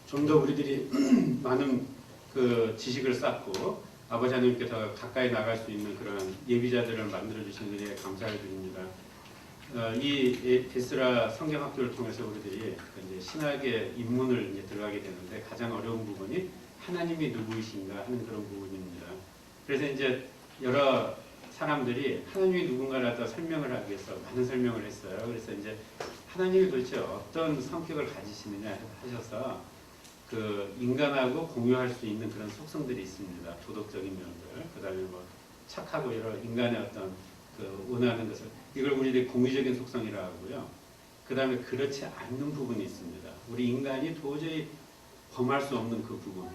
좀 더 우리들이 많은 그 지식을 쌓고 아버지 하나님께서 가까이 나갈 수 있는 그런 예비자들을 만들어 주신 은혜에 감사를 드립니다. 이 베스라 성경학교를 통해서 우리들이 이제 신학의 입문을 이제 들어가게 되는데 가장 어려운 부분이 하나님이 누구이신가 하는 그런 부분입니다. 그래서 이제 여러 사람들이 하나님이 누군가를 갖다 설명을 하기 위해서 많은 설명을 했어요. 그래서 이제 하나님이 도대체 어떤 성격을 가지시느냐 하셔서 그 인간하고 공유할 수 있는 그런 속성들이 있습니다. 도덕적인 면들, 그 다음에 뭐 착하고 여러 인간의 어떤 그 원하는 것을 이걸 우리들이 공유적인 속성이라고 하고요. 그 다음에 그렇지 않는 부분이 있습니다. 우리 인간이 도저히 범할 수 없는 그 부분,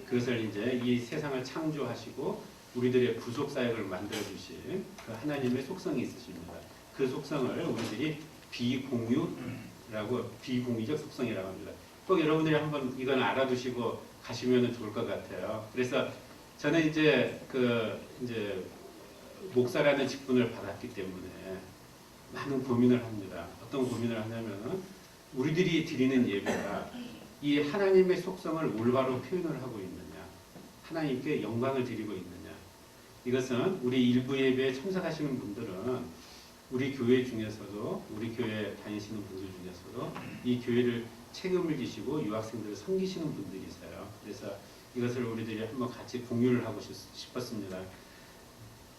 그것을 이제 이 세상을 창조하시고 우리들의 구속 사역을 만들어 주신 그 하나님의 속성이 있으십니다. 그 속성을 우리들이 비공유라고 비공유적 속성이라고 합니다. 꼭 여러분들이 한번 이건 알아두시고 가시면 좋을 것 같아요. 그래서 저는 이제 목사라는 직분을 받았기 때문에 많은 고민을 합니다. 어떤 고민을 하냐면은 우리들이 드리는 예배가 이 하나님의 속성을 올바로 표현을 하고 있느냐, 하나님께 영광을 드리고 있느냐. 이것은 우리 일부 예배에 참석하시는 분들은 우리 교회 중에서도 우리 교회 다니시는 분들 중에서도 이 교회를 책임을 지시고 유학생들을 섬기시는 분들이세요. 그래서 이것을 우리들이 한번 같이 공유를 하고 싶었습니다.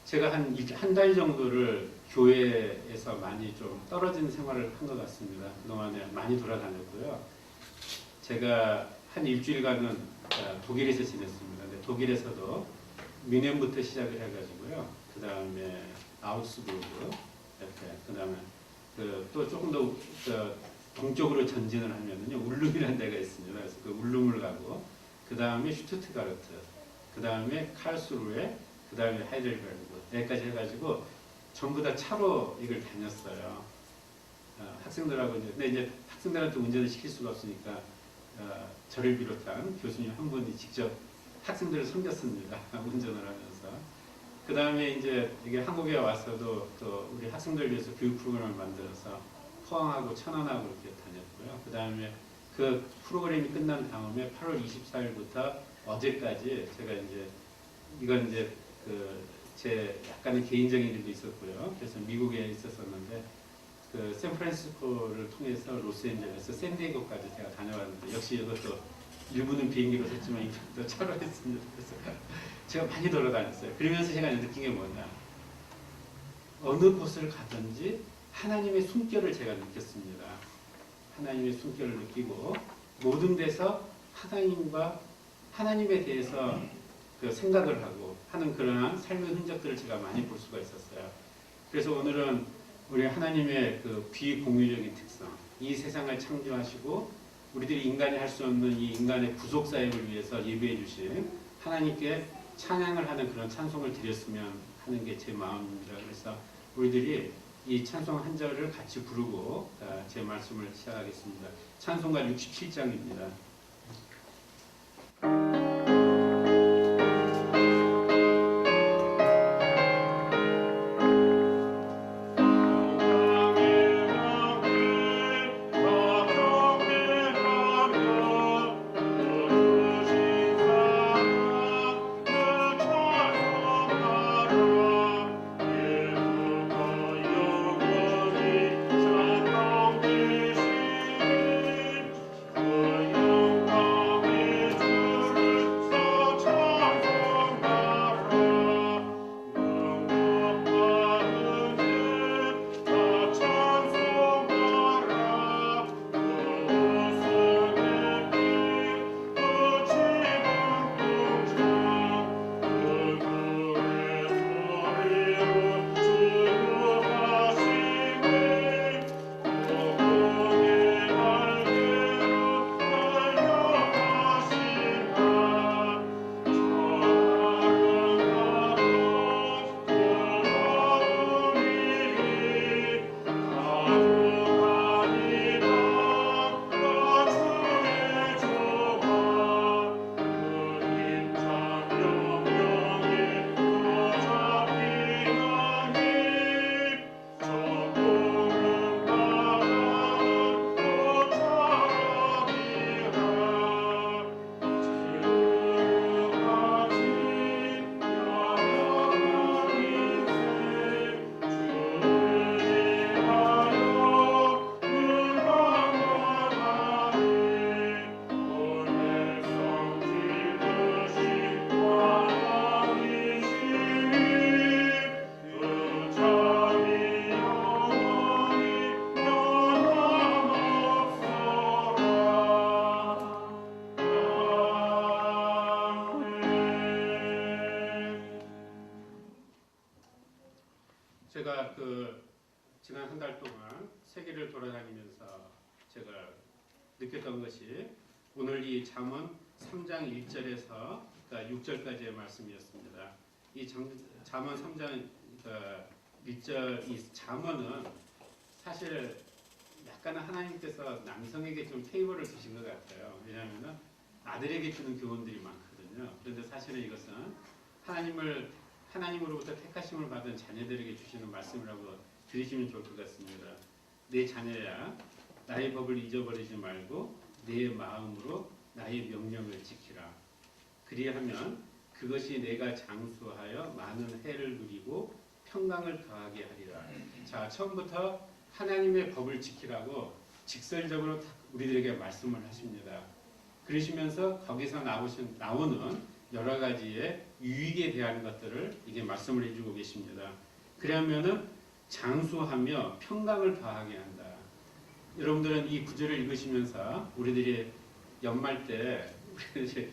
제가 한 달 정도를 교회에서 많이 좀 떨어진 생활을 한 것 같습니다. 그동안에 많이 돌아다녔고요. 제가 한 일주일간은 독일에서 지냈습니다. 근데 독일에서도 뮌헨부터 시작을 해가지고요. 그 다음에 아우스부르크 옆에, 그 다음에 또 조금 더 동쪽으로 전진을 하면은요, 울룸이라는 데가 있습니다. 그래서 그 울룸을 가고, 그 다음에 슈투트가르트, 그 다음에 칼스루에, 그 다음에 하이델베르그, 여기까지 해가지고 전부 다 차로 이걸 다녔어요. 학생들하고 근데 이제 학생들한테 운전을 시킬 수가 없으니까 저를 비롯한 교수님 한 분이 직접 학생들을 섬겼습니다. 운전을 하면서. 그 다음에 이제 이게 한국에 와서도 또 우리 학생들 위해서 교육 프로그램을 만들어서 포항하고 천안하고 이렇게 다녔고요. 그 다음에 그 프로그램이 끝난 다음에 8월 24일부터 어제까지 제가 이제 이건 이제 제 약간의 개인적인 일도 있었고요. 그래서 미국에 있었었는데 그 샌프란시스코를 통해서 로스앤젤레스, 샌디에고까지 제가 다녀왔는데 역시 이것도 일부는 비행기로 했지만 이것도 차로 했습니다. 그래서 제가 많이 돌아다녔어요. 그러면서 제가 느낀 게 뭐냐, 어느 곳을 가든지 하나님의 숨결을 제가 느꼈습니다. 하나님의 숨결을 느끼고 모든 데서 하나님과 하나님에 대해서 그 생각을 하고 하는 그러한 삶의 흔적들을 제가 많이 볼 수가 있었어요. 그래서 오늘은 우리 하나님의 그 비공유적인 특성, 이 세상을 창조하시고 우리들이 인간이 할 수 없는 이 인간의 구속 사역을 위해서 예배해 주신 하나님께 찬양을 하는 그런 찬송을 드렸으면 하는 게 제 마음입니다. 그래서 우리들이 이 찬송 한 절을 같이 부르고 제 말씀을 시작하겠습니다. 찬송가 67장입니다. 영광 제가 지난 한 달 동안 세계를 돌아다니면서 제가 느꼈던 것이 오늘 이 잠언 3장 1절에서 6절까지의 말씀이었습니다. 이 잠언 3장 1절 이 잠언은 사실 약간은 하나님께서 남성에게 좀 페이버를 주신 것 같아요. 왜냐하면 아들에게 주는 교훈들이 많거든요. 그런데 사실은 이것은 하나님으로부터 택하심을 받은 자녀들에게 주시는 말씀이라고 들으시면 좋을 것 같습니다. 내 자녀야, 나의 법을 잊어버리지 말고 내 마음으로 나의 명령을 지키라. 그리하면 그것이 내가 장수하여 많은 해를 누리고 평강을 더하게 하리라. 자, 처음부터 하나님의 법을 지키라고 직설적으로 우리들에게 말씀을 하십니다. 그러시면서 거기서 나오는 여러 가지의 유익에 대한 것들을 이게 말씀을 해주고 계십니다. 그러면은 장수하며 평강을 더하게 한다. 여러분들은 이 구절을 읽으시면서 우리들이 연말 때 이제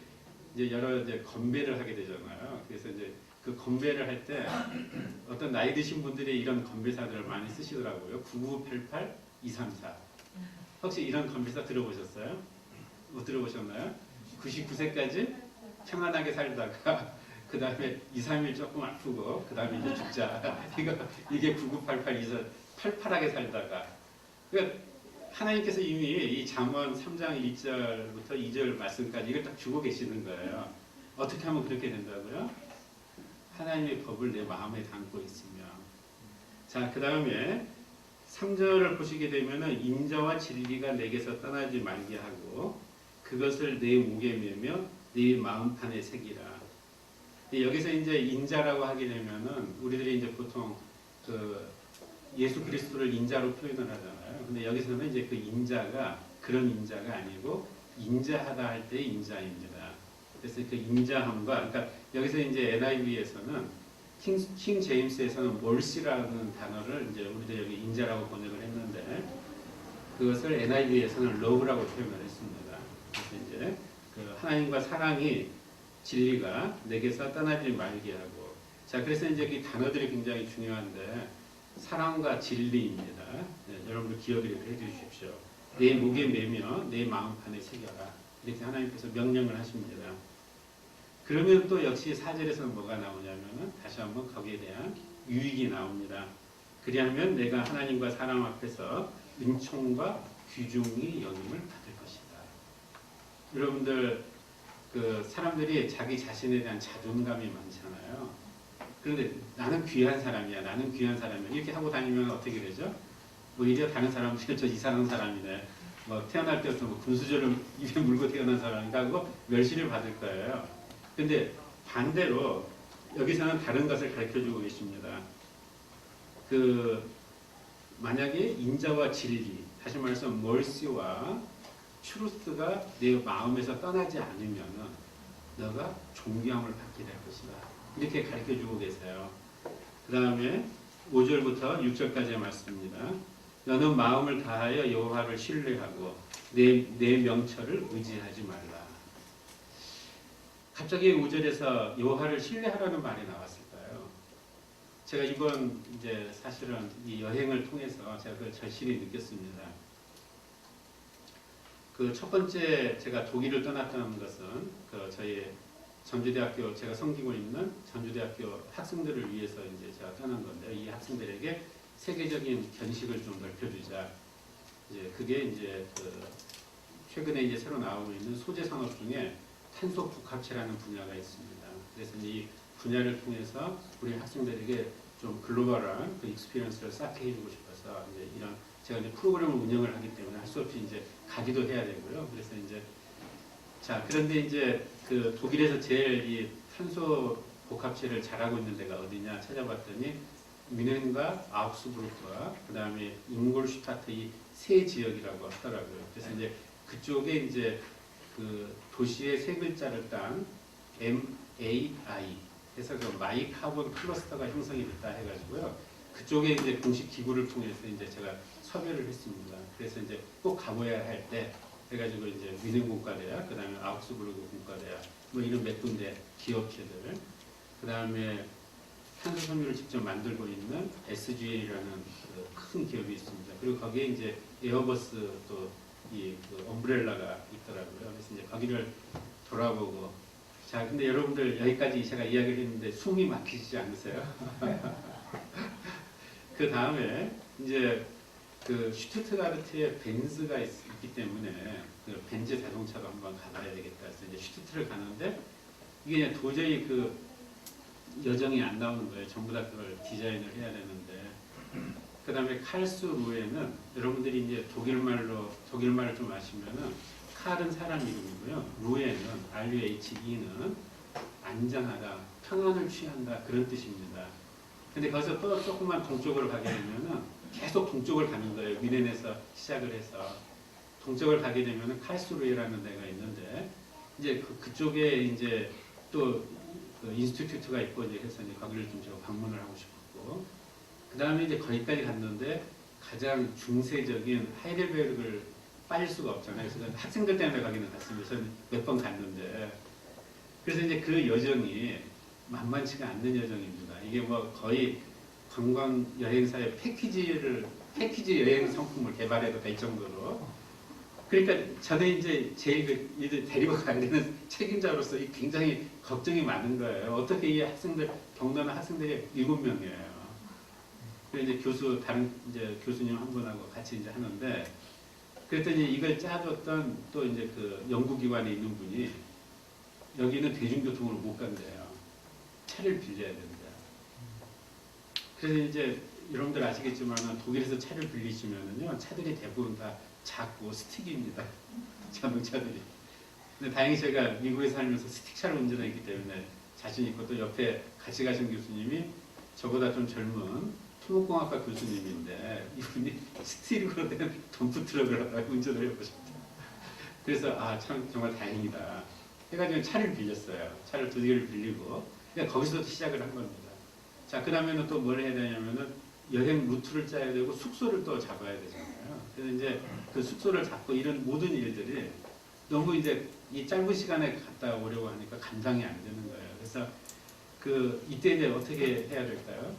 여러 건배를 하게 되잖아요. 그래서 이제 그 건배를 할 때 어떤 나이 드신 분들이 이런 건배사들을 많이 쓰시더라고요. 9988-234. 혹시 이런 건배사 들어보셨어요? 못 들어보셨나요? 99세까지 평안하게 살다가 그 다음에 2, 3일 조금 아프고 그 다음에 이제 죽자. 이게 9988-234. 팔팔하게 살다가. 그러니까 하나님께서 이미 이 잠언 3장 1절부터 2절 말씀까지 이걸 딱 주고 계시는 거예요. 어떻게 하면 그렇게 된다고요? 하나님의 법을 내 마음에 담고 있으며. 자, 그 다음에 3절을 보시게 되면은 인자와 진리가 내게서 떠나지 말게 하고 그것을 내 목에 매며 네 마음판에 새기라. 여기서 이제 인자라고 하게 되면은 우리들이 이제 보통 예수 그리스도를 인자로 표현을 하잖아요. 근데 여기서는 이제 그 인자가 그런 인자가 아니고 인자하다 할 때의 인자입니다. 그래서 그 인자함과, 그러니까 여기서 이제 NIV에서는 킹 제임스에서는 몰시라는 단어를 이제 우리들 여기 인자라고 번역을 했는데 그것을 NIV에서는 love라고 표현을 했습니다. 그래서 이제 그 하나님과 사랑이 진리가 내게서 떠나지 말게 하고, 자, 그래서 이제 이 단어들이 굉장히 중요한데 사랑과 진리입니다. 네, 여러분들 기억을 해주십시오. 내 목에 매며 내 마음판에 새겨라. 이렇게 하나님께서 명령을 하십니다. 그러면 또 역시 4절에서는 뭐가 나오냐면은 다시 한번 거기에 대한 유익이 나옵니다. 그리하면 내가 하나님과 사람 앞에서 은총과 귀중히 여김을 받을 것이다. 여러분들 사람들이 자기 자신에 대한 자존감이 많잖아요. 그런데 나는 귀한 사람이야, 나는 귀한 사람이야 이렇게 하고 다니면 어떻게 되죠? 오히려 다른 사람들이 저 이상한 사람이네. 뭐 태어날 때부터 뭐 분수저를 입에 물고 태어난 사람인가 하고 멸시를 받을 거예요. 근데 반대로 여기서는 다른 것을 가르쳐주고 계십니다. 만약에 인자와 진리, 다시 말해서 멀시와 트루스가 내 마음에서 떠나지 않으면은 너가 존경함을 받게 될 것이다. 이렇게 가르쳐주고 계세요. 그 다음에 5절부터 6절까지의 말씀입니다. 너는 마음을 다하여 여호와를 신뢰하고 내 명철을 의지하지 말라. 갑자기 5절에서 여호와를 신뢰하라는 말이 나왔을까요? 제가 이번 이제 사실은 이 여행을 통해서 제가 그걸 절실히 느꼈습니다. 첫 번째 제가 독일을 떠났던 것은 저희 전주대학교 제가 섬기고 있는 전주대학교 학생들을 위해서 이제 제가 떠난 건데 이 학생들에게 세계적인 견식을 좀 넓혀주자. 이제 그게 이제 최근에 이제 새로 나오고 있는 소재 산업 중에 탄소 복합체라는 분야가 있습니다. 그래서 이 분야를 통해서 우리 학생들에게 좀 글로벌한 익스피리언스를 쌓게 해주고 싶어서 이제 이런 제가 이제 프로그램을 운영을 하기 때문에 할 수 없이 이제 가기도 해야 되고요. 그래서 이제 그런데 이제 독일에서 제일 이 탄소 복합체를 잘하고 있는 데가 어디냐 찾아봤더니 뮌헨과 아우크스부르크와 그 다음에 잉골슈타트 이 세 지역이라고 하더라고요. 그래서 이제 그쪽에 이제 도시의 세 글자를 딴 MAI 해서 마이 카본 클러스터가 형성이 됐다 해가지고요. 그쪽에 이제 공식 기구를 통해서 이제 제가 섭외를 했습니다. 그래서 이제 꼭 가봐야 할 때 해가지고 이제 뮌헨 공과대학, 그 다음에 아우크스부르크 공과대학, 뭐 이런 몇 군데 기업체들, 그 다음에 탄소 섬유를 직접 만들고 있는 SGL이라는 큰 기업이 있습니다. 그리고 거기에 이제 에어버스 또 이 엄브렐라가 있더라고요. 그래서 이제 거기를 돌아보고, 자, 근데 여러분들 여기까지 제가 이야기를 했는데 숨이 막히지 않으세요? 그 다음에 이제 그 슈투트가르트에 벤츠가 있기 때문에 그 벤츠 자동차도 한번 가봐야 되겠다 해서 이제 슈투트를 가는데 이게 그냥 도저히 그 여정이 안 나오는 거예요. 전부 다 그걸 디자인을 해야 되는데. 그 다음에 칼스루에는 여러분들이 이제 독일말을 좀 아시면은 칼은 사람 이름이고요. 루에는 RUHE는 안전하다, 평안을 취한다 그런 뜻입니다. 근데 거기서 또 조금만 동쪽으로 가게 되면은 계속 동쪽을 가는 거예요. 미넨에서 시작을 해서 동쪽을 가게 되면은 칼스루에라는 데가 있는데 이제 그쪽에 이제 또 그 인스티튜트가 있고 이제 해서 이제 거기를 좀 제가 방문을 하고 싶었고 그 다음에 이제 거기까지 갔는데 가장 중세적인 하이델베르크를 빠질 수가 없잖아요. 그래서 학생들 때문에 가기는 갔습니다. 저는 몇 번 갔는데 그래서 이제 그 여정이 만만치가 않는 여정입니다. 이게 뭐 거의 관광 여행사의 패키지 여행 상품을 개발해도 될 정도로. 그러니까 저는 이제 제일 이들 데리고 가야 되는 책임자로서 굉장히 걱정이 많은 거예요. 어떻게 이 학생들, 경로는 학생들이 7명이에요. 그래서 이제 다른 이제 교수님 한 분하고 같이 이제 하는데, 그랬더니 이걸 짜줬던 또 이제 그 연구기관에 있는 분이 여기는 대중교통으로 못 간대요. 차를 빌려야 된다. 그래서 이제 여러분들 아시겠지만 독일에서 차를 빌리시면은요, 차들이 대부분 다 작고 스틱입니다. 자동차들이. 근데 다행히 제가 미국에 살면서 스틱차를 운전했기 때문에 자신 있고 또 옆에 같이 가신 교수님이 저보다 좀 젊은 토목공학과 교수님인데 이분이 스틸로 된 덤프트럭을 운전을 해보셨다. 그래서 참 정말 다행이다 해가지고 차를 빌렸어요. 차를 2개를 빌리고 그냥 거기서 시작을 한 겁니다. 자, 그 다음에는 또 뭘 해야 되냐면은 여행 루트를 짜야 되고 숙소를 또 잡아야 되잖아요. 그래서 이제 그 숙소를 잡고 이런 모든 일들이 너무 이제 이 짧은 시간에 갔다 오려고 하니까 감당이 안 되는 거예요. 그래서 이때 이제 어떻게 해야 될까요?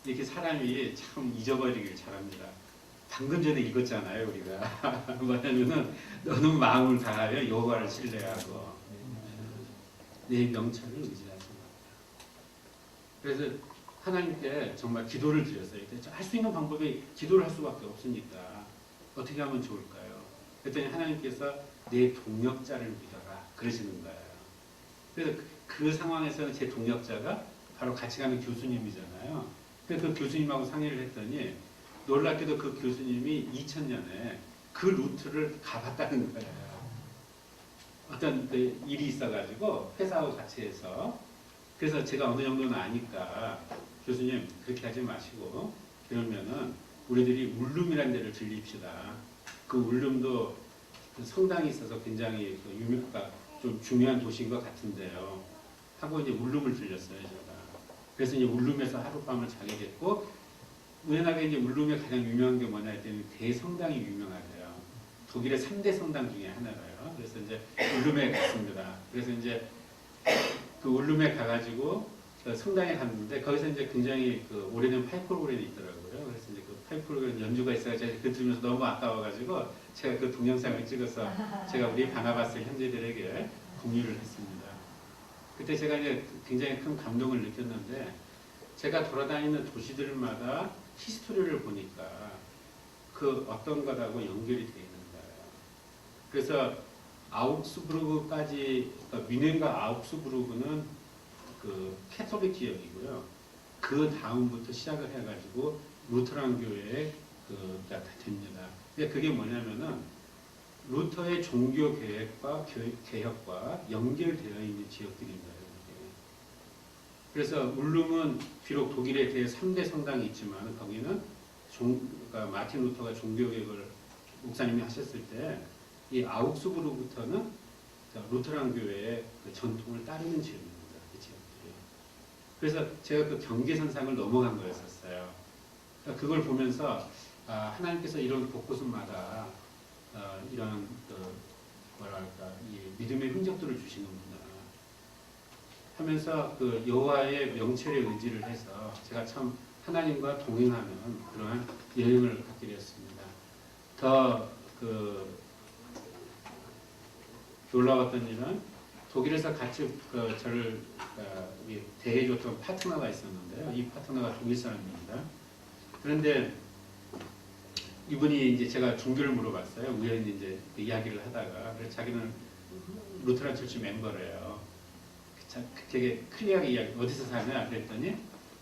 이렇게 사람이 참 잊어버리길 잘합니다. 방금 전에 읽었잖아요, 우리가. 뭐냐면은 너는 마음을 다하여 여호와를 신뢰하고 내 명철을 의지하지 마. 그래서 하나님께 정말 기도를 드렸어요. 할 수 있는 방법이 기도를 할 수밖에 없으니까 어떻게 하면 좋을까요? 그랬더니 하나님께서 내 동역자를 믿어라 그러시는 거예요. 그래서 그 상황에서는 제 동역자가 바로 같이 가는 교수님이잖아요. 그래서 그 교수님하고 상의를 했더니 놀랍게도 그 교수님이 2000년에 그 루트를 가봤다는 거예요. 어떤 그 일이 있어가지고 회사하고 같이 해서 그래서 제가 어느 정도는 아니까 교수님 그렇게 하지 마시고 그러면은 우리들이 울룸이라는 데를 들립시다. 그 울룸도 성당이 있어서 굉장히 좀 중요한 도시인 것 같은데요. 하고 이제 울룸을 들렸어요, 제가. 그래서 이제 울룸에서 하룻밤을 자게 됐고 우연하게 이제 울룸에 가장 유명한 게 뭐냐 했더니 대성당이 유명하대요. 독일의 3대 성당 중에 하나가요. 그래서 이제 울룸에 갔습니다. 그래서 이제 그 울룸에 가가지고 성당에 갔는데 거기서 이제 굉장히 그 오래된 파이프 오르간이 있더라고요. 그래서 이제 그 파이프 오르간 연주가 있어서 제가 그 들으면서 너무 아까워가지고 제가 그 동영상을 찍어서 제가 우리 바나바스 형제들에게 공유를 했습니다. 그때 제가 이제 굉장히 큰 감동을 느꼈는데 제가 돌아다니는 도시들마다 히스토리를 보니까 그 어떤 것하고 연결이 되어 있는 거예요. 그래서 아우크스부르크까지 그러니까 뮌헨과 아우크스부르크는 그 캐톨릭 지역이고요. 그 다음부터 시작을 해가지고 루터란 교회가 됩니다. 근데 그게 뭐냐면은 루터의 종교 계획과 개혁과 연결되어 있는 지역들입니다. 그래서 울룸은 비록 독일에 대해 3대 성당이 있지만 거기는 그러니까 마틴 루터가 종교개혁을 목사님이 하셨을 때 이 아우크스부르크부터는 루터란 교회의 그 전통을 따르는 지역입니다. 그 지역들이. 그래서 제가 그 경계선상을 넘어간 거였었어요. 그러니까 그걸 보면서 하나님께서 이런 곳곳마다 이런 뭐랄까 이 믿음의 흔적들을 주시는구나. 하면서 그 여호와의 명철에 의지를 해서 제가 참 하나님과 동행하는 그러한 여행을 갖게 되었습니다. 더 그 놀라웠던 일은 독일에서 같이 저를 대해줬던 파트너가 있었는데요. 이 파트너가 독일 사람입니다. 그런데 이분이 이제 제가 종교를 물어봤어요. 우연히 이제 그 이야기를 하다가 그래서 자기는 루테란 철치 멤버래요. 되게 클리어하게 이야기 어디서 사냐 그랬더니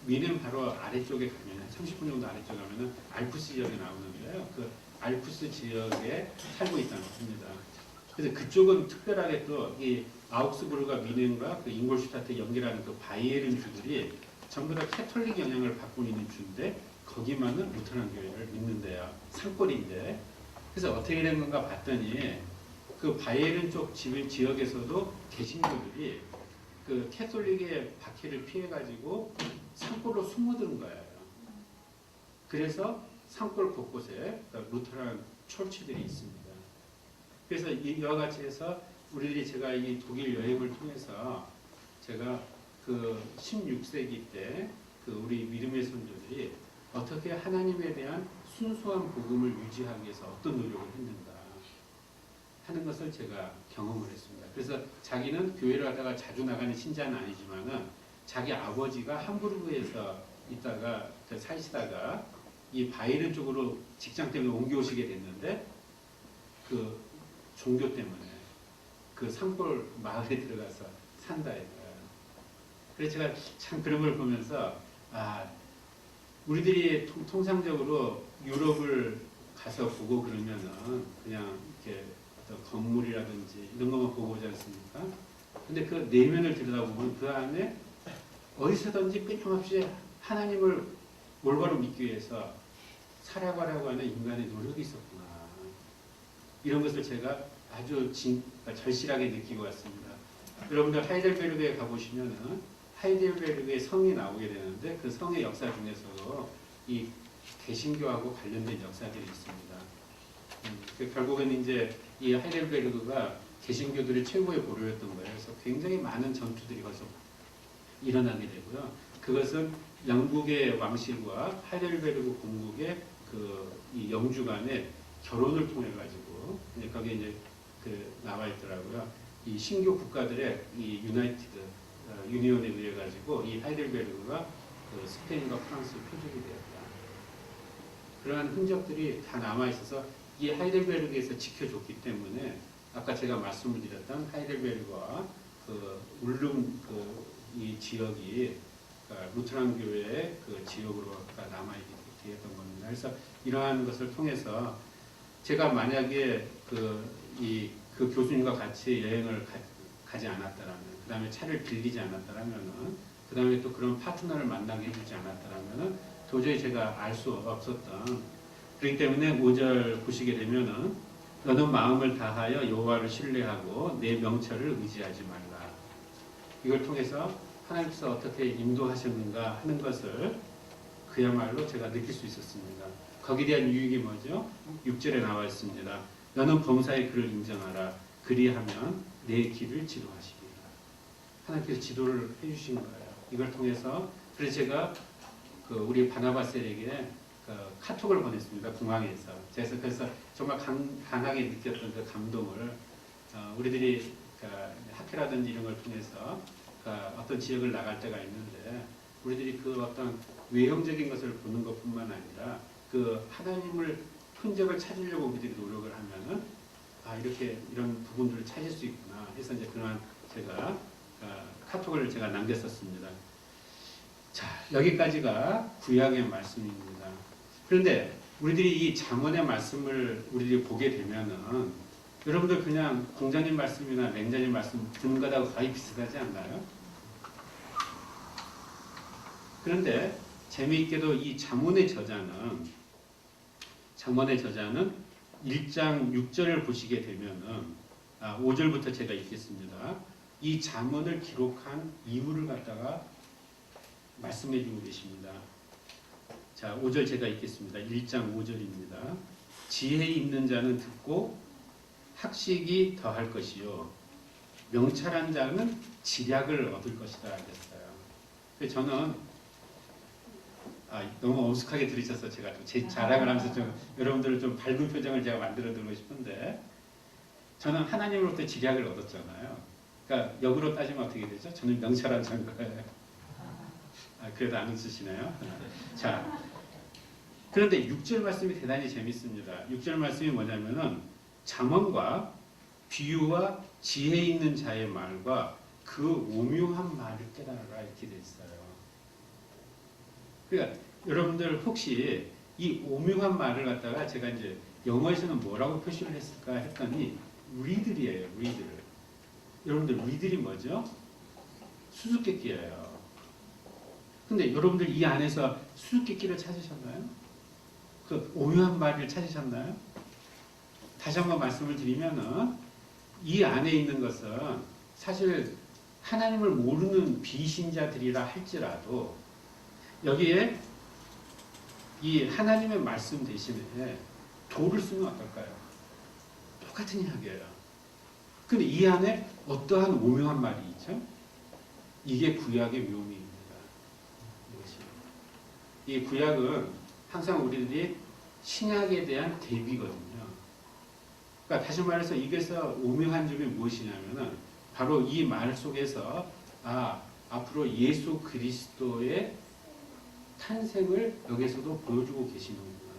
미는 바로 아래쪽에 가면 30분 정도 아래쪽 가면은 알프스 지역에 나오는데요. 그 알프스 지역에 살고 있다고 합니다. 그래서 그쪽은 특별하게 또 이 아우크스부르가 미넨과 그 잉골슈타트 연결하는 그 바이에른 주들이 전부 다 캐톨릭 영향을 받고 있는 주인데 거기만은 루터란 교회를 믿는데요. 산골인데. 그래서 어떻게 된 건가 봤더니 그 바이에른 쪽 지역에서도 개신교들이 그 캐톨릭의 박해를 피해가지고 산골로 숨어든 거예요. 그래서 산골 곳곳에 루터란 철치들이 있습니다. 그래서 이와 같이 해서 우리들이 제가 이 독일 여행을 통해서 제가 그 16세기 때 그 우리 믿음의 선조들이 어떻게 하나님에 대한 순수한 복음을 유지하기 위해서 어떤 노력을 했는가 하는 것을 제가 경험을 했습니다. 그래서 자기는 교회를 하다가 자주 나가는 신자는 아니지만은 자기 아버지가 함부르크에서 있다가 사시다가 이 바이에른 쪽으로 직장 때문에 옮겨오시게 됐는데 그 종교 때문에 그 산골 마을에 들어가서 산다 이거예요. 그래서 제가 참 그런 걸 보면서 우리들이 통상적으로 유럽을 가서 보고 그러면은 그냥 이렇게 어떤 건물이라든지 이런 것만 보고 오지 않습니까? 근데 그 내면을 들여다보면 그 안에 어디서든지 끊임없이 하나님을 올바로 믿기 위해서 살아가려고 하는 인간의 노력이 있었구나. 이런 것을 제가 아주 절실하게 느끼고 왔습니다. 여러분들 하이델베르크에 가보시면은 하이델베르크의 성이 나오게 되는데 그 성의 역사 중에서도 이 개신교하고 관련된 역사들이 있습니다. 결국은 이제 이 하이델베르크가 개신교들의 최고의 보루였던 거예요. 그래서 굉장히 많은 전투들이 거기서 일어나게 되고요. 그것은 영국의 왕실과 하이델베르크 공국의 이 영주 간의 결혼을 통해 가지고 거기에 이제 나와 있더라고요. 이 신교 국가들의 이 유니온에 의해 가지고 이 하이델베르크가 스페인과 프랑스 표적이 되었다. 그러한 흔적들이 다 남아 있어서 이 하이델베르크에서 지켜줬기 때문에 아까 제가 말씀을 드렸던 하이델베르크와 울름 이 지역이 루터란 교회의 그 지역으로 남아있게 되었던 겁니다. 그래서 이러한 것을 통해서 제가 만약에 그 교수님과 같이 여행을 가지 않았다라면, 그 다음에 차를 빌리지 않았다라면은, 그 다음에 또 그런 파트너를 만나게 해주지 않았다라면은 도저히 제가 알 수 없었던. 그렇기 때문에 5절 보시게 되면은 너는 마음을 다하여 여호와를 신뢰하고 내 명철을 의지하지 말라. 이걸 통해서 하나님께서 어떻게 인도하셨는가 하는 것을 그야말로 제가 느낄 수 있었습니다. 거기에 대한 유익이 뭐죠? 6절에 나와 있습니다. 너는 범사의 그를 인정하라. 그리하면 내 길을 지도하시리라. 하나님께서 지도를 해주신 거예요. 이걸 통해서 그래서 제가 우리 바나바스에게 카톡을 보냈습니다. 공항에서. 그래서 정말 강하게 느꼈던 그 감동을 우리들이 학회라든지 이런 걸 통해서 어떤 지역을 나갈 때가 있는데 우리들이 그 어떤 외형적인 것을 보는 것뿐만 아니라 그 하나님을 흔적을 찾으려고 우리들이 노력을 하면은 이렇게 이런 부분들을 찾을 수 있구나 해서 이제 그러한 제가 카톡을 제가 남겼었습니다. 자, 여기까지가 구약의 말씀입니다. 그런데 우리들이 이 잠언의 말씀을 우리들이 보게 되면은 여러분들 그냥 공자님 말씀이나 맹자님 말씀 듣는 것하고 거의 비슷하지 않나요? 그런데 재미있게도 이 잠언의 저자는 1장 6절을 보시게 되면은 5절부터 제가 읽겠습니다. 이 잠언을 기록한 이유를 갖다가 말씀해 주고 계십니다. 자, 5절 제가 읽겠습니다. 1장 5절입니다. 지혜 있는 자는 듣고 학식이 더할 것이요 명철한 자는 지략을 얻을 것이다 하셨어요. 그래서 저는 너무 엄숙하게 들으셔서 제가 좀 제 자랑을 하면서 좀 여러분들을 좀 밝은 표정을 제가 만들어 드리고 싶은데, 저는 하나님으로부터 지략을 얻었잖아요. 그러니까 역으로 따지면 어떻게 되죠? 저는 명철한 자인 거예요. 그래도 안 웃으시네요. 자, 그런데 6절 말씀이 대단히 재밌습니다. 6절 말씀이 뭐냐면은 잠언과 비유와 지혜 있는 자의 말과 그 오묘한 말을 깨달아라 이렇게 돼 있어요. 그러니까 여러분들 혹시 이 오묘한 말을 갖다가 제가 이제 영어에서는 뭐라고 표시를 했을까 했더니 리들이에요. 리들. 여러분들 리들이 뭐죠? 수수께끼예요. 근데 여러분들 이 안에서 수수께끼를 찾으셨나요? 그 오묘한 말을 찾으셨나요? 다시 한번 말씀을 드리면은 이 안에 있는 것은 사실 하나님을 모르는 비신자들이라 할지라도 여기에 이 하나님의 말씀 대신에 도를 쓰면 어떨까요? 똑같은 이야기예요. 근데 이 안에 어떠한 오묘한 말이 있죠? 이게 구약의 묘미입니다. 이 구약은 항상 우리들이 신약에 대한 대비거든요. 그러니까 다시 말해서 이게서 오묘한 점이 무엇이냐면은 바로 이 말 속에서 앞으로 예수 그리스도의 탄생을 여기서도 보여주고 계시는구나.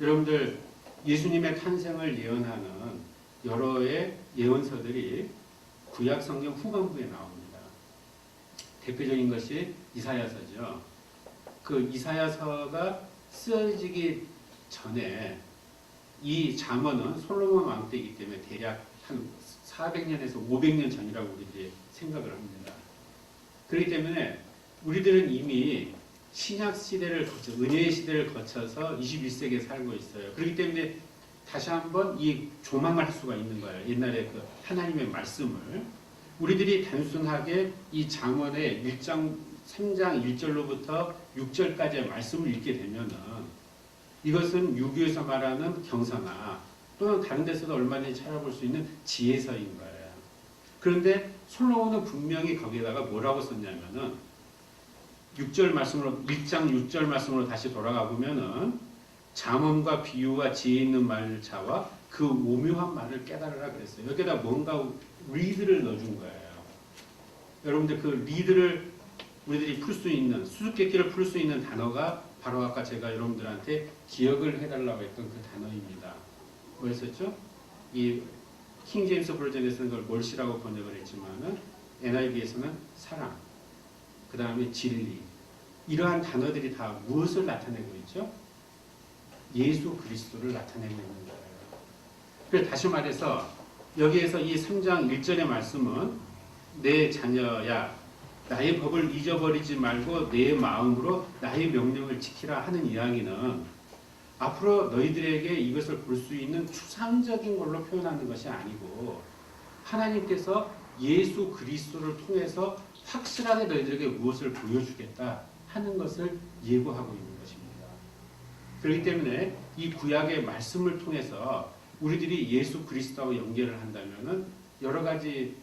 여러분들 예수님의 탄생을 예언하는 여러의 예언서들이 구약 성경 후반부에 나옵니다. 대표적인 것이 이사야서죠. 그 이사야서가 쓰여지기 전에 이 잠언은 솔로몬 왕 때이기 때문에 대략 한 400년에서 500년 전이라고 우리들이 생각을 합니다. 그렇기 때문에 우리들은 이미 신약 시대를 거쳐, 은혜의 시대를 거쳐서 21세기에 살고 있어요. 그렇기 때문에 다시 한번 이 조망을 할 수가 있는 거예요. 옛날에 그 하나님의 말씀을. 우리들이 단순하게 이 잠언의 1장, 3장 1절로부터 6절까지의 말씀을 읽게 되면은 이것은 유교에서 말하는 경서나 또는 다른 데서도 얼마든지 찾아볼 수 있는 지혜서인 거예요. 그런데 솔로몬은 분명히 거기에다가 뭐라고 썼냐면은 6절 말씀으로 1장 6절 말씀으로 다시 돌아가 보면은 잠언과 비유와 지혜 있는 말자와 그 오묘한 말을 깨달으라 그랬어요. 여기다 뭔가 리드를 넣어준 거예요. 여러분들 그 리드를 우리들이 풀 수 있는 수수께끼를 풀 수 있는 단어가 바로 아까 제가 여러분들한테 기억을 해달라고 했던 그 단어입니다. 뭐였었죠? 이 킹제임스 버전에서는 그걸 몰시라고 번역을 했지만은 NIV에서는 사랑, 그 다음에 진리, 이러한 단어들이 다 무엇을 나타내고 있죠? 예수 그리스도를 나타내고 있는 거예요. 그래서 다시 말해서 여기에서 이 3장 1절의 말씀은 내 자녀야 나의 법을 잊어버리지 말고 내 마음으로 나의 명령을 지키라 하는 이야기는 앞으로 너희들에게 이것을 볼 수 있는 추상적인 걸로 표현하는 것이 아니고 하나님께서 예수 그리스도를 통해서 확실하게 너희들에게 무엇을 보여주겠다 하는 것을 예고하고 있는 것입니다. 그렇기 때문에 이 구약의 말씀을 통해서 우리들이 예수 그리스도와 연결을 한다면은 여러 가지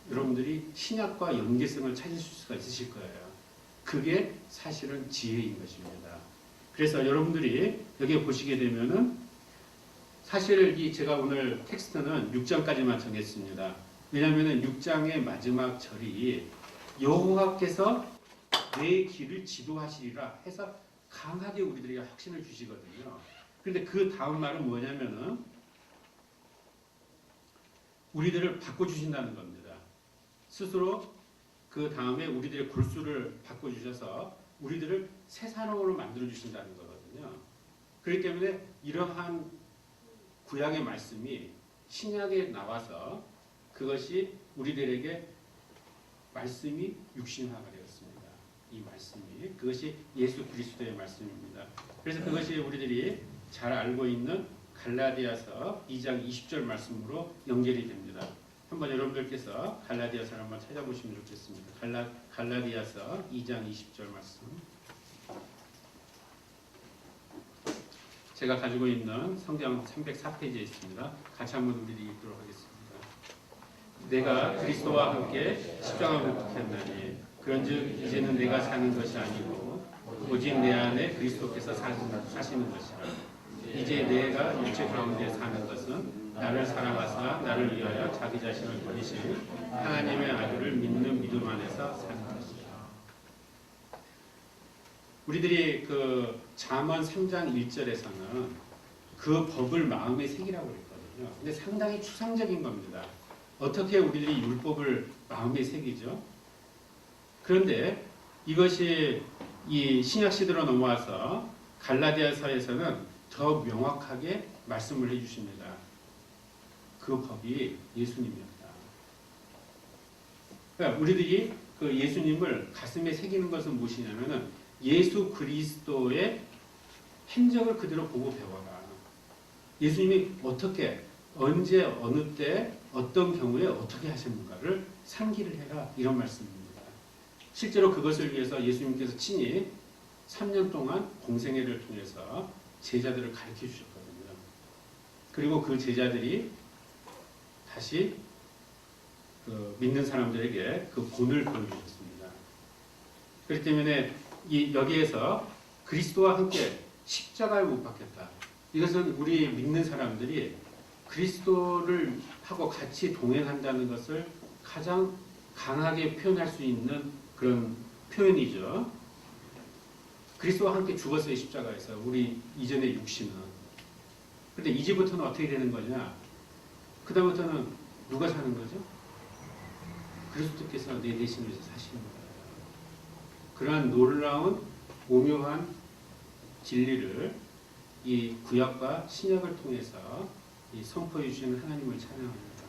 여러분들이 신약과 연계성을 찾으실 수가 있으실 거예요. 그게 사실은 지혜인 것입니다. 그래서 여러분들이 여기 보시게 되면은 사실 이 제가 오늘 텍스트는 6장까지만 정했습니다. 왜냐하면은 6장의 마지막 절이 여호와께서 내 길을 지도하시리라 해서 강하게 우리들에게 확신을 주시거든요. 그런데 그 다음 말은 뭐냐면은 우리들을 바꿔주신다는 겁니다. 스스로 그 다음에 우리들의 골수를 바꿔주셔서 우리들을 새 사람으로 만들어주신다는 거거든요. 그렇기 때문에 이러한 구약의 말씀이 신약에 나와서 그것이 우리들에게 말씀이 육신화가 되었습니다. 이 말씀이 그것이 예수 그리스도의 말씀입니다. 그래서 그것이 우리들이 잘 알고 있는 갈라디아서 2장 20절 말씀으로 연결이 됩니다. 한번 여러분들께서 갈라디아서를 한번 찾아보시면 좋겠습니다. 갈라디아서 2장 20절 말씀. 제가 가지고 있는 성경 304페이지에 있습니다. 같이 한번 우리 읽도록 하겠습니다. 내가 그리스도와 함께 십자가를 못 박혔나니 그런즉 이제는 내가 사는 것이 아니고 오직 내 안에 그리스도께서 사시는 것이라. 이제 내가 육체 가운데 사는 것은 나를 사랑하사 나를 위하여 자기 자신을 버리신 하나님의 아들을 믿는 믿음 안에서 사는 것이라. 우리들이 그 잠언 3장 1절에서는 그 법을 마음에 새기라고 그랬거든요. 근데 상당히 추상적인 겁니다. 어떻게 우리들이 율법을 마음에 새기죠? 그런데 이것이 이 신약 시대로 넘어와서 갈라디아서에서는 더 명확하게 말씀을 해주십니다. 그 법이 예수님이었다. 그러니까 우리들이 그 예수님을 가슴에 새기는 것은 무엇이냐면은 예수 그리스도의 행적을 그대로 보고 배워라. 예수님이 어떻게, 언제, 어느 때, 어떤 경우에 어떻게 하셨는가를 상기를 해라. 이런 말씀입니다. 실제로 그것을 위해서 예수님께서 친히 3년 동안 공생애를 통해서 제자들을 가르쳐 주셨거든요. 그리고 그 제자들이 다시 그 믿는 사람들에게 그 본을 보여주셨습니다. 그렇기 때문에 여기에서 그리스도와 함께 십자가에 못 박혔다. 이것은 우리 믿는 사람들이 그리스도를 하고 같이 동행한다는 것을 가장 강하게 표현할 수 있는 그런 표현이죠. 그리스도와 함께 죽었어요, 십자가에서. 우리 이전의 육신은. 근데 이제부터는 어떻게 되는 거냐? 그 다음부터는 누가 사는 거죠? 그리스도께서 내 대신을 사시는 거예요. 그러한 놀라운 오묘한 진리를 이 구약과 신약을 통해서 이 선포해 주시는 하나님을 찬양합니다.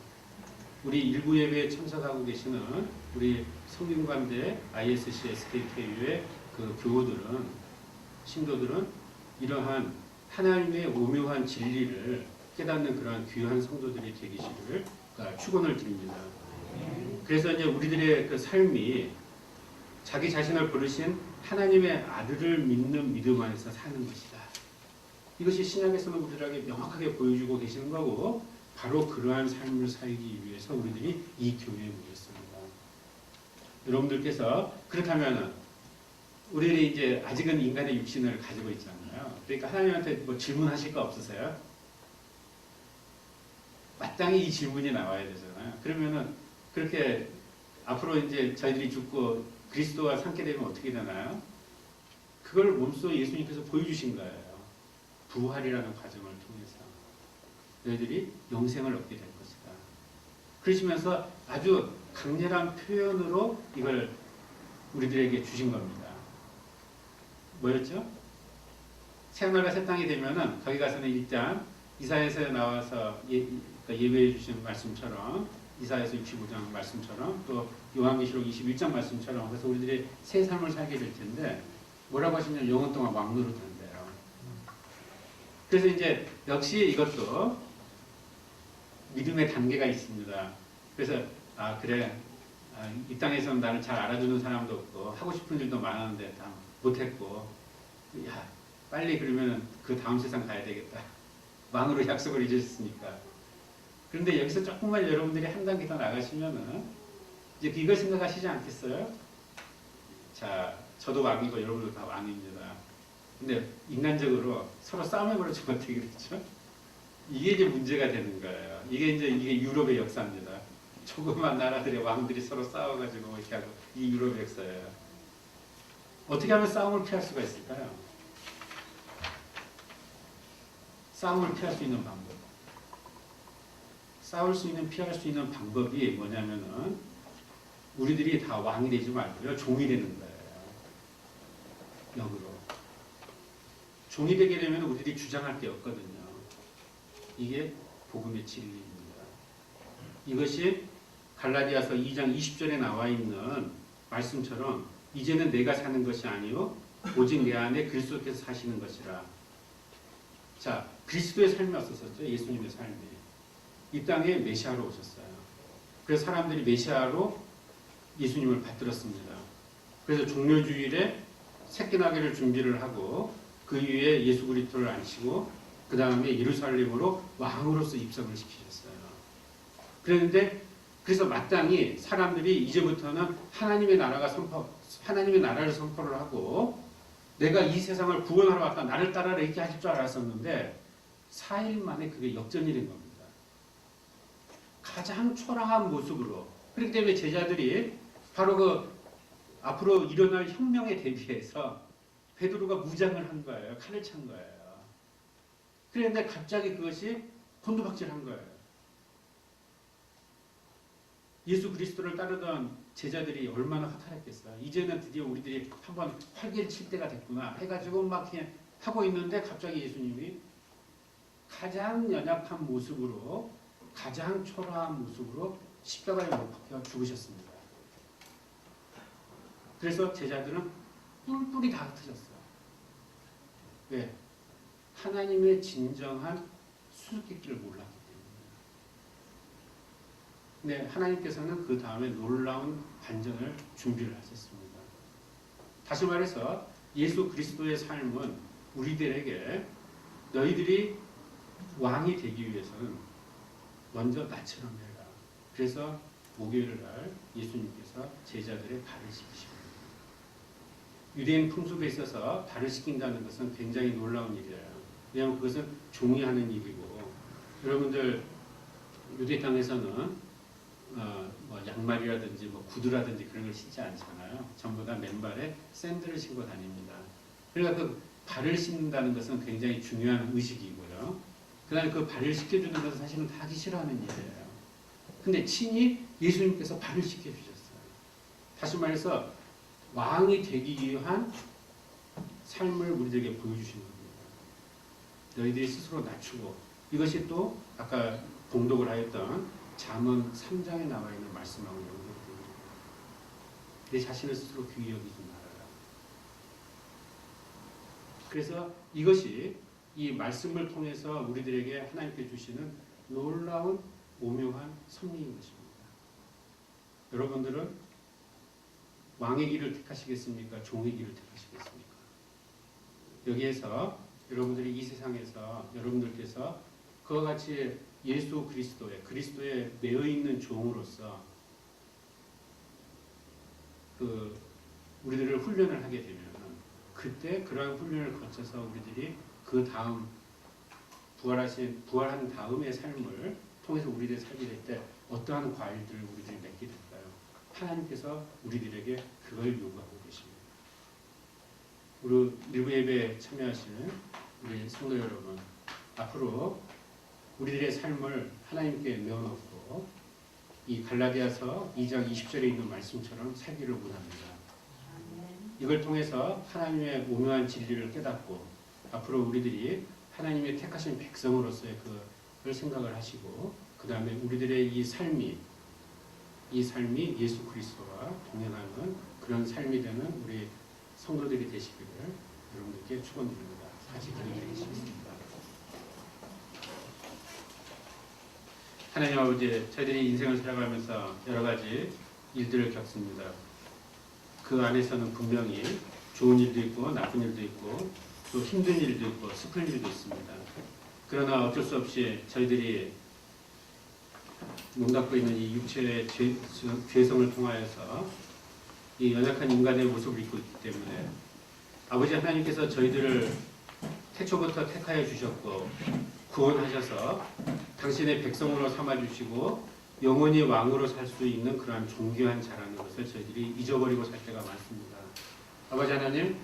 우리 일부 예배에 참석하고 계시는 우리 성균관대 ISC SKKU의 그 교우들은, 신도들은 이러한 하나님의 오묘한 진리를 깨닫는 그러한 귀한 성도들이 되기를 축원을 드립니다. 그래서 이제 우리들의 그 삶이 자기 자신을 부르신 하나님의 아들을 믿는 믿음 안에서 사는 것이다. 이것이 신약에서는 우리들에게 명확하게 보여주고 계시는 거고, 바로 그러한 삶을 살기 위해서 우리들이 이 교회에 모였습니다. 여러분들께서 그렇다면 우리들이 이제 아직은 인간의 육신을 가지고 있잖아요. 그러니까 하나님한테 뭐 질문하실 거 없으세요? 마땅히 이 질문이 나와야 되잖아요. 그러면은 그렇게 앞으로 이제 저희들이 죽고 그리스도와 함께 되면 어떻게 되나요? 그걸 몸소 예수님께서 보여주신 거예요. 부활이라는 과정을 통해서 너희들이 영생을 얻게 될 것이다. 그러시면서 아주 강렬한 표현으로 이걸 우리들에게 주신 겁니다. 뭐였죠? 새하늘과 새 땅이 되면은 거기 가서는 일단 이사야서에 나와서 예배해 주신 말씀처럼, 이사야서 65장 말씀처럼, 또 요한계시록 21장 말씀처럼, 그래서 우리들이 새 삶을 살게 될 텐데, 뭐라고 하시냐면 영원 동안 왕노릇 한대요. 그래서 이제 역시 이것도 믿음의 단계가 있습니다. 그래서 그래, 이 땅에서는 나를 잘 알아주는 사람도 없고 하고 싶은 일도 많았는데 다 못했고, 야 빨리 그러면 그 다음 세상 가야 되겠다. 왕으로 약속을 잊으셨으니까. 그런데 여기서 조금만 여러분들이 한 단계 더 나가시면은 이제 이걸 생각하시지 않겠어요? 자, 저도 왕이고 여러분도 다 왕입니다. 근데 인간적으로 서로 싸움해 버리면 어떻게 그렇죠? 이게 이제 문제가 되는 거예요. 이게 유럽의 역사입니다. 조그만 나라들의 왕들이 서로 싸워가지고 이렇게 하고, 이 유럽의 역사예요. 어떻게 하면 싸움을 피할 수가 있을까요? 싸움을 피할 수 있는 방법. 피할 수 있는 방법이 뭐냐면은 우리들이 다 왕이 되지 말고요, 종이 되는 거예요. 역으로. 종이 되게 되면 우리들이 주장할 게 없거든요. 이게 복음의 진리입니다. 이것이 갈라디아서 2장 20절에 나와 있는 말씀처럼 이제는 내가 사는 것이 아니요 오직 내 안에 그리스도께서 사시는 것이라. 자, 그리스도의 삶이 없었었죠. 예수님의 삶이. 이 땅에 메시아로 오셨어요. 그래서 사람들이 메시아로 예수님을 받들었습니다. 그래서 종료주일에 새끼나귀를 준비를 하고 그 위에 예수 그리스도를 앉히고 그 다음에 예루살렘으로 왕으로서 입성을 시키셨어요. 그런데 그래서 마땅히 사람들이 이제부터는 하나님의 나라를 선포를 하고 내가 이 세상을 구원하러 왔다 나를 따라라 이렇게 하실 줄 알았었는데 4일 만에 그게 역전이 된 겁니다. 가장 초라한 모습으로. 그렇기 때문에 제자들이 바로 그 앞으로 일어날 혁명에 대비해서 베드로가 무장을 한 거예요. 칼을 찬 거예요. 그런데 갑자기 그것이 곤두박질한 거예요. 예수 그리스도를 따르던 제자들이 얼마나 허탈했겠어요. 이제는 드디어 우리들이 한번 활개를 칠 때가 됐구나 해가지고 막 하고 있는데 갑자기 예수님이 가장 연약한 모습으로 가장 초라한 모습으로 십자가에 못 박혀 죽으셨습니다. 그래서 제자들은 뿔뿔이 다 흩어졌어요. 왜? 하나님의 진정한 수수께끼를 몰랐기 때문에. 네, 하나님께서는 그 다음에 놀라운 반전을 준비를 하셨습니다. 다시 말해서 예수 그리스도의 삶은 우리들에게 너희들이 왕이 되기 위해서는 먼저 나처럼 해라. 그래서 목요일 날 예수님께서 제자들의 발을 씻기십니다. 유대인 풍습에 있어서 발을 씻긴다는 것은 굉장히 놀라운 일이에요. 왜냐하면 그것은 종이 하는 일이고 여러분들 유대 땅에서는 뭐 양말이라든지 뭐 구두라든지 그런 걸 신지 않잖아요. 전부 다 맨발에 샌들을 신고 다닙니다. 그러니까 그 발을 씻는다는 것은 굉장히 중요한 의식이고요. 그다음에 그 발을 씻겨주는 것은 사실은 다 하기 싫어하는 일이에요. 근데 친히 예수님께서 발을 씻겨주셨어요. 다시 말해서 왕이 되기 위한 삶을 우리들에게 보여주시는 겁니다. 너희들이 스스로 낮추고 이것이 또 아까 봉독을 하였던 잠언 3장에 나와 있는 말씀하고 연결됩니다. 내 자신을 스스로 귀히 여기지 말아라. 그래서 이것이 이 말씀을 통해서 우리들에게 하나님께 주시는 놀라운 오묘한 섭리인 것입니다. 여러분들은 왕의 길을 택하시겠습니까? 종의 길을 택하시겠습니까? 여기에서 여러분들이 이 세상에서 여러분들께서 그와 같이 예수 그리스도에 매여 있는 종으로서 그 우리들을 훈련을 하게 되면 그때 그러한 훈련을 거쳐서 우리들이 그 다음 부활한 다음의 삶을 통해서 우리들의 삶이 될 때 어떠한 과일들을 우리들이 맺게 될까요? 하나님께서 우리들에게 그걸 요구하고 계십니다. 우리 일부 예배에 참여하시는 우리 성도 여러분, 앞으로 우리들의 삶을 하나님께 내어놓고 이 갈라디아서 2장 20절에 있는 말씀처럼 살기를 원합니다. 이걸 통해서 하나님의 오묘한 진리를 깨닫고 앞으로 우리들이 하나님의 택하신 백성으로서의 그걸 생각을 하시고 그 다음에 우리들의 이 삶이 예수 그리스도와 동행하는 그런 삶이 되는 우리 성도들이 되시기를 여러분들께 축원드립니다. 같이 기도드리겠습니다. 하나님 아버지, 저희들이 인생을 살아가면서 여러 가지 일들을 겪습니다. 그 안에서는 분명히 좋은 일도 있고 나쁜 일도 있고 또 힘든 일도 있고 슬픈 일도 있습니다. 그러나 어쩔 수 없이 저희들이 몸 갖고 있는 이 육체의 죄성을 통하여서 이 연약한 인간의 모습을 입고 있기 때문에 아버지 하나님께서 저희들을 태초부터 택하여 주셨고 구원하셔서 당신의 백성으로 삼아주시고 영원히 왕으로 살 수 있는 그러한 존귀한 자라는 것을 저희들이 잊어버리고 살 때가 많습니다. 아버지 하나님,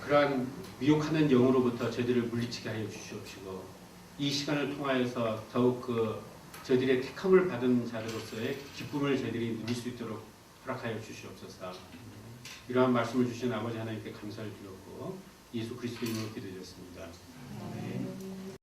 그러한 미혹하는 영으로부터 저희들을 물리치게 하여 주시옵시고 이 시간을 통하여서 더욱 저희들의 택함을 받은 자로서의 기쁨을 저희들이 누릴 수 있도록 허락하여 주시옵소서. 이러한 말씀을 주신 아버지 하나님께 감사를 드렸고 예수 그리스도 이름으로 기도드렸습니다.